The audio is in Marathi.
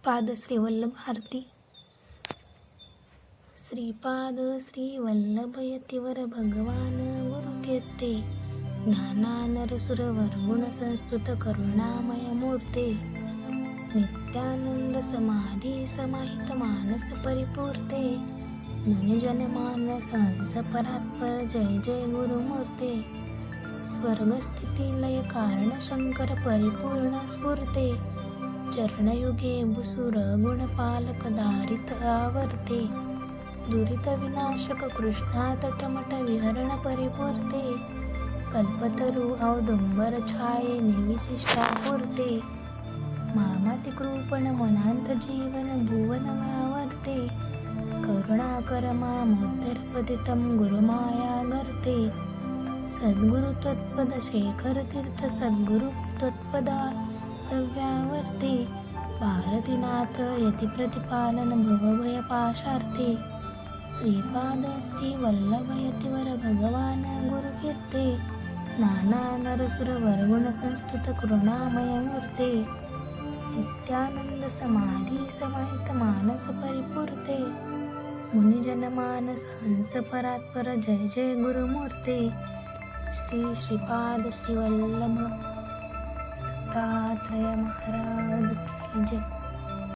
श्रीपाद श्रीवल्लभ आरती. श्रीपाद श्रीवल्लभ यतिवर भगवान गुरु कीर्ते, नाना नरसुर वरगुण संस्तुत करुणामय मूर्ते, नित्यानंद समाधी समाहित मानस परिपूर्ते, मुनिजन मानस हंस परात्पर जय जय गुरुमूर्ते, स्वर्गस्थिती लय कारण शंकर परिपूर्ण स्फूर्ते, चरणयुगे भुसुर गुणपालक दारित आवर्ते, दुरित विनाशक कृष्णा तटमट विहरण परिपूर्ते, कल्पतरू औदुंबर छाये निविशिष्टा पूर्ते, मामाति कृपण मनांत जीवन भुवन व्यावर्ते, करुणाकर मामुद्धरपतितं गुरुमाया गर्ते, सद्गुरु त्वत्पद शेखर तीर्थ सद्गुरु त्वत्पदा व्यावर्ते, भारतीनाथ यति प्रतिपालन भवभय पाशार्थे, श्रीपाद श्रीवल्लभ यतिवर भगवान गुरु कीर्ते, नाना नरसुर वरगुण संस्तुत करुणामय मूर्ते, नित्यानंद समाधी समाहित मानस परिपूर्ते, मुनिजन मानस हंस परात्पर जय जय गुरुमूर्ते, श्री श्रीपाद श्रीवल्लभ दत्तात्रेय महाराज की जय.